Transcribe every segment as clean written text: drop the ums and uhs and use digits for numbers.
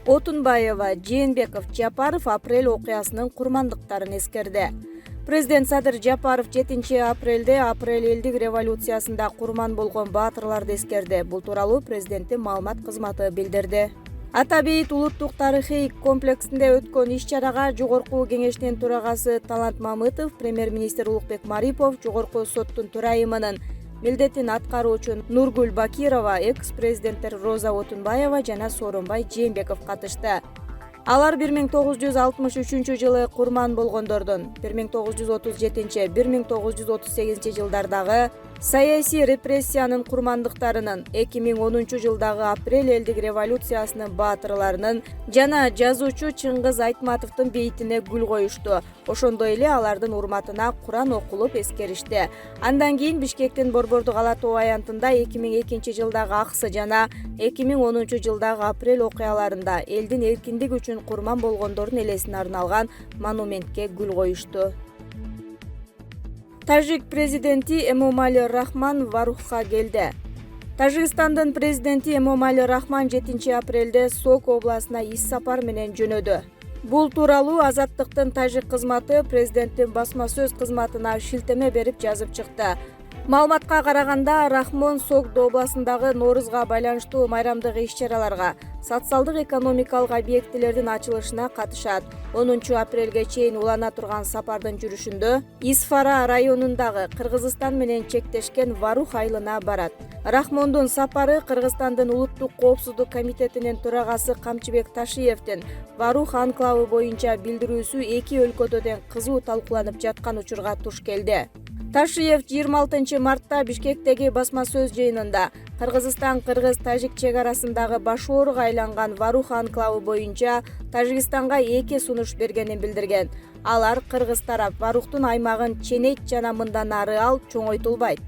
Отунбаева, Жээнбеков, Жапаров апрель окуясынын курмандыктарын эскерди. Президент Садыр Жапаров 7-апрелде апрель элдик революциясында курман болгон баатырларды эскерди. Бул тууралуу президенттин маалымат кызматы билдирди. Ата-бейит улуттук тарыхый комплексинде өткөн иш-чарага Жогорку кеңештин төрагасы Талант Мамытов, премьер-министр Улукбек Марипов, Жогорку соттун төрайымынын милдетин аткаруучу Нургүл Бакирова, экс-президенттер Роза Отунбаева жана Сооронбай Жээнбеков катышты. Алар 1963-жылы курман болгондордун 1937-1938 жылдардагы саясий репрессиянын курмандыктарынын, 2010-жылдагы апрель элдик революциясынын баатырларынын жана жазуучу Чыңгыз Айтматовдун бейитине гүл коюшту. Ошондой эле алардын урматына Куран окулуп эскеришти. Андан кийин Бишкектин Борбордук Ала Тоо аянтында 2002-жылдагы аксы жана 2010-жылдагы апрель окуяларында элдин эркиндиги үчүн курман болгондордун элесине арналган монументке гүл коюшту. Тажик президенти Эмомали Рахмон Варухка келди. Тажикстандын президенти Эмомали Рахмон 7-апрелде Сок областына ис сапар менен жөнөдү. Бул тууралуу Азаттыктын тажик кызматы президенттин басма сөз кызматына шилтеме берип жазып чыкты. Маалыматка караганда, Рахмон Сок областындагы Ноорузга байланыштуу майрамдык иш-чараларга, социалдык экономикалык объектилердин ачылышына катышат. 10-апрелге чейин улана турган сапардын жүрүшүндө Исфара районундагы Кыргызстан менен чектешкен Варух айылына барат. Рахмондун сапары Кыргызстандын улуттук коопсуздук комитетинин төрагасы Камчыбек Ташиевдин Варух анклавы боюнча билдирүүсү эки өлкөдө тең кызуу талкууланып жаткан учурга туш келди. Ташиев 26 Бишкектеги басма сөз жыйынында Кыргызстан-Кыргыз-Тажик чегарасындагы баш ооруга айланган Варух анклавы боюнча Тажикстанга эки сунуш бергенин билдирген. Алар кыргыз тарап Варухтун аймагын ченейт жана мындан ары ал чоңойтулбайт.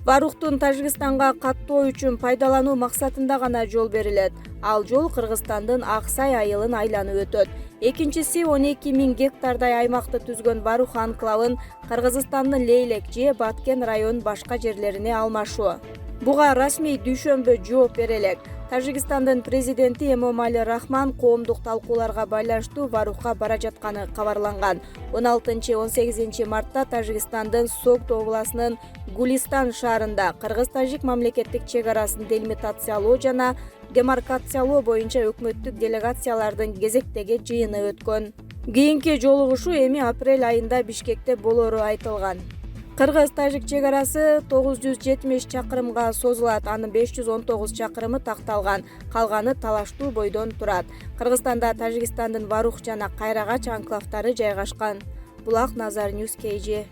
Варухтун Тажикстанга каттоо үчүн пайдалануу максатында гана жол берилет. Ал жол Кыргызстандын Аксай айылын айланып өтөт. Экинчиси 12.000 гектардай аймакты түзгөн Варух анклавын Кыргызстандын Лейлек же Баткен район башка жерлерине алмашуу. Буга расмий дүйшөмбү жооп берелек. Тажикстандын президенти Эмомали Рахмон коомдук талкууларга байланыштуу Варухка бара жатканы кабарланган. 16-18 мартта Тажикстандын Сок областынын Гулистан шаарында Кыргыз-Тажик мамлекеттик чегарасын делимитациялоо жана демаркациялоо боюнча өкмөттүк делегациялардын кезектеги жыйыны өткөн. Кийинки жолугушуу эми апрель айында Бишкекте болору айтылган. Кыргыз-Тажик чегарасы 970 чакырымга созулат, анын 519 чакырымы такталган, калганы талаштуу бойдон турат. Кыргызстанда Тажикстандын Варух жана Кайрагач анклавдары жайгашкан. Булак Назар Ньюс KG.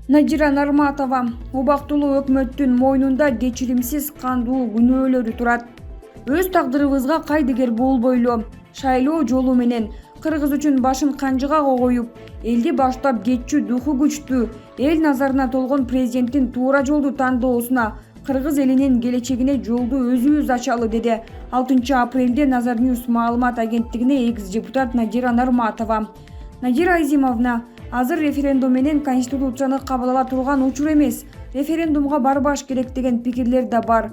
Надира Нарматова, убактылуу өкмөттүн мойнунда кечиримсиз кандуу күнөөлөрү турат. Өз тагдырыбызга кайдыгер болбойлу, шайлоо жолу менен Кыргыз үчүн башын канжыга коюп, элди баштап кетчү духу күчтүү, эл назарына толгон президенттин туура жолду тандоосуна, Кыргыз элинин келечегине жолду өзүбүз ачалы, деди 6-апрелде Назар Ньюс маалымат агенттигине экс-депутат Надира Нарматова. Надира Азимовна, азыр референдум менен конституцияны кабыл ала турган учур эмес, референдумга барбаш керек деген пикирлер да бар.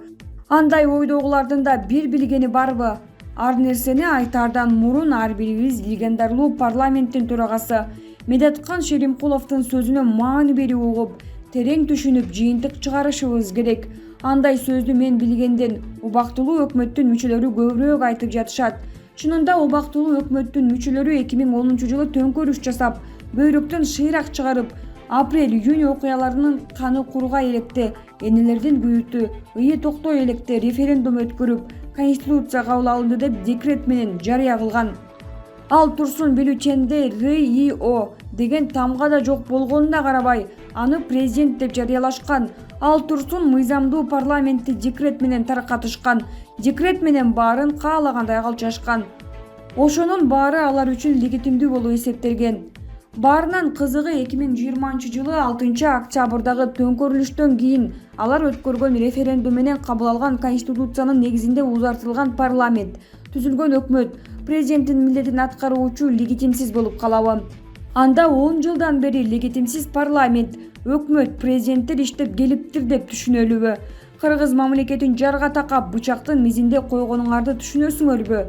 Андай ойдогулардын да бир билгени барбы? Ар нерсени айтаардан мурун ар бирибиз легендарлуу парламенттин төрагасы Медеткан Шеримкуловдун сөзүнө маани берип угуп, терең түшүнүп, жыйынтык чыгарышыбыз керек. Андай сөздү мен билгенден убактылуу өкмөттүн мүчөлөрү көбүрөөк айтып жатышат. Чынында убактылуу өкмөттүн мүчөлөрү 2010-жылы төңкөрүш жасап, бөйрөктөн шыйрак чыгарып, апрель-июнь окуяларынын каны курга электе, энелердин күйүтү, ыйы токтой электе референдум өткөрүп, конституция кабыл алынды деп декрет менен жарыя кылган. Ал Турсун Билүүченде РИО деген тамга да жок болгонуна карабай, аны президент деп жарыялашкан. Ал Турсун мыйзамдуу парламентти декрет менен таркатышкан. Декрет менен баарын каалагандай калчашкан. Ошонун баары алар үчүн легитимдүү болуп эсептелген. Баарынан кызыгы 2020-жылы 6-октябрдагы төңкөрүлүштөн кийин алар өткөргөн референдум менен кабыл алган конституциянын негизинде узартылган парламент, түзүлгөн өкмөт, президенттин милдетин аткаруучу легитимсиз болуп калабы. Анда 10 жылдан бери легитимсиз парламент, өкмөт, президенттер иштеп келиптир деп түшүнөлүбү? Кыргыз мамлекетин жарга такап бычактын мизинде койгонуңарды түшүнөсүңөрбү?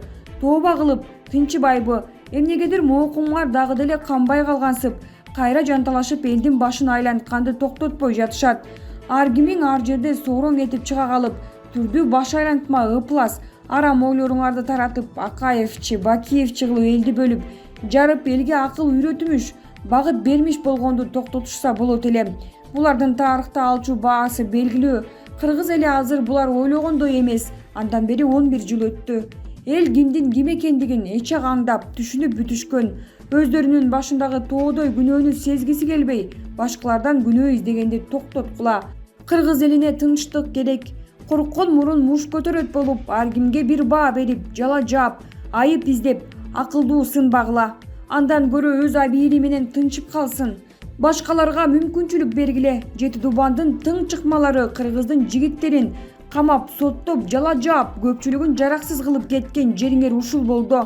Тооба кылып тынчыбайбы? Эмнегедир моокумар дагы деле канбай калгансып, кайра жанталашып элдин башын айлантканды токтотпой жатышат. Ар кимиң ар жерде сооронг этип чыга калып, түрдүү баш айлантма ыплас, арам ойлоруңарды таратып, Акаевчи, Бакиевчи кылып элди бөлүп, жарып элге акыл үйрөтүмүш, багыт бермиш болгонду токтотушса болот эле. Булардын тарыхта алчу баасы белгилүү. Кыргыз эли азыр булар ойлогондой эмес. Андан бери 11 жыл өттү. Эл кимдин ким экендигин эче аңдап, түшүнүп бүтүшкөн. Өздөрүнүн башындагы тоодой күнөөнү сезгиси келбей, башкалардан күнөө издегенди токтоткула. Кыргыз элине тынчтык керек. Корккон мурун муш көтөрөт болуп, ар кимге бир баа берип, жала жаап, айып издеп, акылдуу сынбагыла. Андан көрө өз абийири менен тынчып калсын. Башкаларга мүмкүнчүлүк бергиле. Жети дубандын тың чыкмалары кыргыздын жигиттерин камап, соттоп, жала жаап, көпчүлүгүн жараксыз кылып кеткен жериңер ушул болду.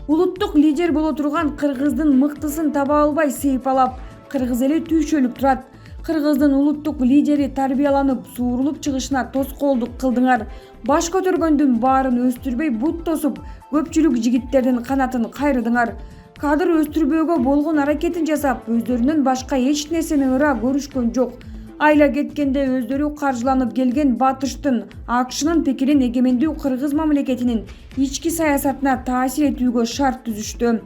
Улуттук лидер боло турган кыргыздын мыктысын таба албай сыйпалап, кыргыз эли түйшөлүп турат. Кыргыздын улуттук лидери тарбияланып, суурулуп чыгышына тоскоолдук кылдыңар. Баш көтөргөндүн баарын өстүрбөй бут тосуп, көпчүлүк жигиттердин канатын кайрыдыңар. Кадыр өстүрбөөгө болгон аракетин жасап, өздөрүнөн башка эч нерсени ыра көрүшкөн жок. Айла кеткенде өздөрү каржыланып келген батыштын, АКШнын пикирин эгемендүү кыргыз мамлекетинин ички саясатына таасир этүүгө шарт түзүштү.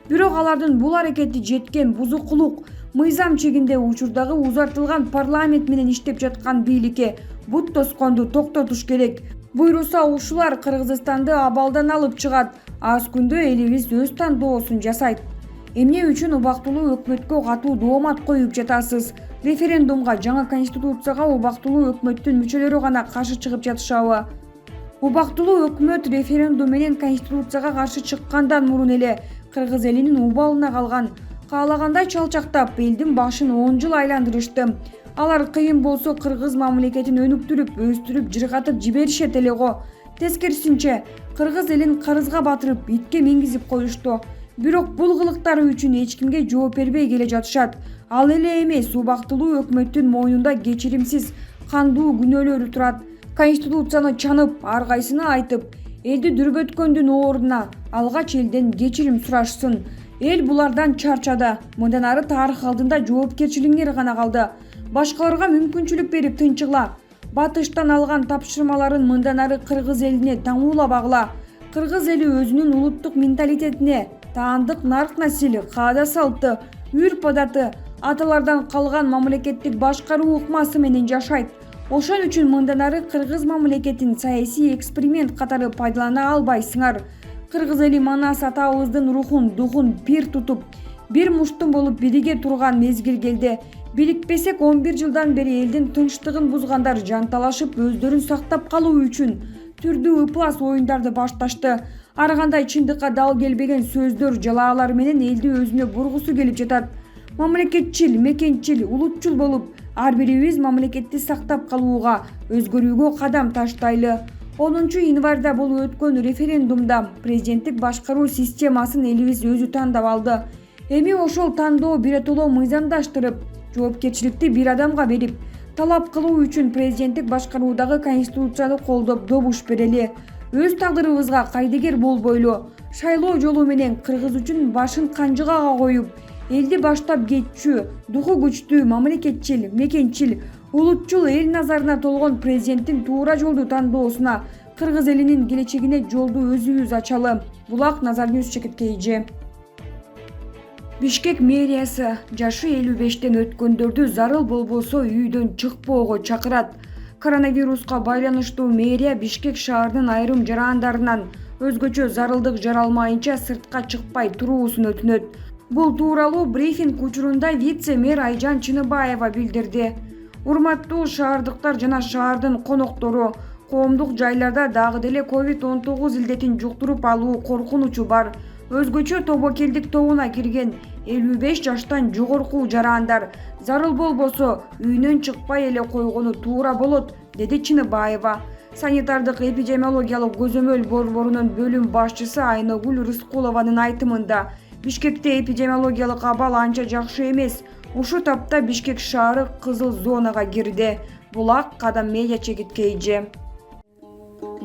Бирок алардын бул аракети жеткен бузукулук, мыйзам чегинде учурдагы узартылган парламент менен иштеп жаткан бийликке бут тосконду токтотуш керек. Буйруса ушулар Кыргызстанды абалдан алып чыгат. Аз күндө элибиз өз тандоосун жасайт. Эмне үчүн убактылуу өкмөткө катуу доомат коюп жатасыз? Референдумга, жаңы конституцияга убактылуу өкмөттүн мүчөлөрү гана каршы чыгып жатышабы? Убактылуу өкмөт референдум менен конституцияга каршы чыккандан мурун эле кыргыз элинин убалына калган. Каалагандай чалчактап, элдин башын 10 жыл айландырышты. Алар кыйын болсо кыргыз мамлекетин өнүктүрүп, өстүрүп, жыргатып жиберишет эле го. Тескерисинче, кыргыз элин карызга батырып, итке мингизип коюшту. Бирок бул кылыктары үчүн эч кимге жооп бербей келе жатышат. Ал эле эмес, убактылуу өкмөттүн мойнунда кечиримсиз, кандуу күнөөлөрү турат. Конституцияны чанып, ар кайсыны айтып, элди дүрбөткөндүн ордуна алгач элден кечирим сурашсын. Эл булардан чарчады. Мындан ары тарых алдында жоопкерчилигиңер гана калды. Башкаларга мүмкүнчүлүк берип тынчыгыла. Батыштан алган тапшырмаларын мындан ары кыргыз элине таңуулабагыла. Кыргыз эли өзүнүн улуттук менталитетине, таандык нарк насили, каада салты, үрп адаты, аталардан калган мамлекеттик башкаруу ыкмасы менен жашайт. Ошон үчүн мындан ары кыргыз мамлекетин саясий эксперимент катары пайдалана албайсыңар. Кыргыз эли манас атабыздын рухун, духун пир тутуп, бир муштум болуп бириге турган мезгил келди. Бирикпесек 11 жылдан бери элдин тынчтыгын бузгандар жанталашып, өздөрүн сактап калуу үчүн түрдүү ыплас оюндарды башташты. Ар кандай чындыкка дал келбеген сөздөр, жалаалар менен элди өзүнө бургусу келип жатат. Мамлекетчил, мекенчил, улутчул болуп, ар бирибиз мамлекетти сактап калууга, өзгөрүүгө кадам таштайлы. 10 январда болуп өткөн референдумда президенттик башкаруу системасын элибиз өзү тандап алды. Эми ошол тандоо биротоло мыйзамдаштырып, жоопкерчиликти бир адамга берип, талап кылуу үчүн президенттик башкаруудагы конституцияны колдоп добуш берели. Өз тагдырыбызга кайдыгер болбойлу, шайлоо жолу менен кыргыз үчүн башын канжыгага коюп, элди баштап кетчү, духу күчтүү, мамлекетчил, мекенчил, улутчул эл назарына толгон президенттин туура жолду тандоосуна, кыргыз элинин келечегине жолду өзүбүз ачалы. Булак, Назар Ньюс, Чекиткейжи. Бишкек мэриясы жашы 55-тен өткөндөрдү зарыл болбосо үйдөн чыкпоого чакырат. Коронавируска байланыштуу мэрия Бишкек шаарынын айрым жарандарынан өзгөчө зарылдык жаралмайынча сыртка чыкпай туруусун өтүнөт. Бул тууралуу брифинг учурунда вице-мэр Айжан Чыныбаева билдирди. Урматтуу шаардыктар жана шаардын коноктору, коомдук жайларда дагы деле COVID-19 илдетин жуктуруп алуу коркунучу бар. Өзгөчө тобокелдик тобуна кирген 55 жаштан жогорку жарандар зарыл болбосо үйүнөн чыкпай эле койгону туура болот, деди Чыныбаева. Санитардык эпидемиологиялык көзөмөл борборунун бөлүм башчысы Айнагүл Рыскулованын айтымында Бишкекте эпидемиологиялык абал анча жакшы эмес. Ушул тапта Бишкек шаары кызыл зонага кирди. Булак кадам медиа чегитке ийже.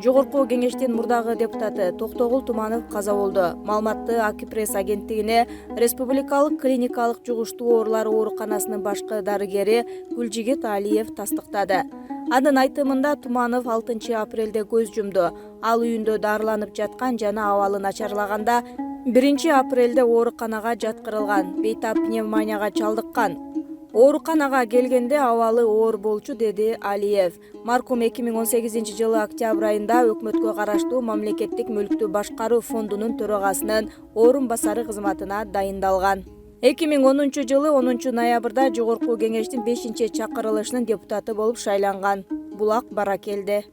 Жогорку кеңештин мурдагы депутаты Токтогул Туманов каза болду. Маалыматты Акипресс агенттигине Республикалык клиникалык жугуштуу оорулар ооруканасынын башкы дарыгери Гүлжигит Алиев тастыктады. Анын айтымында Туманов 6 апрелде көз жумду. Ал үйүндө дарыланып жаткан жана абалы начарлаганда 1 апрелде ооруканага жаткырылган, бейтап пневмонияга чалдыккан. Ооруканага келгенде абалы оор болчу, деди Алиев. Маркум 2018 октябрь айында өкмөткө караштуу Мамлекеттик мүлктү башкаруу фондунун төрагасынын орун басары кызматына дайындалган. 2010 10 ноябрда Жогорку кеңештин 5-чакырылышынын депутаты болуп шайланган. Булак Баракелде.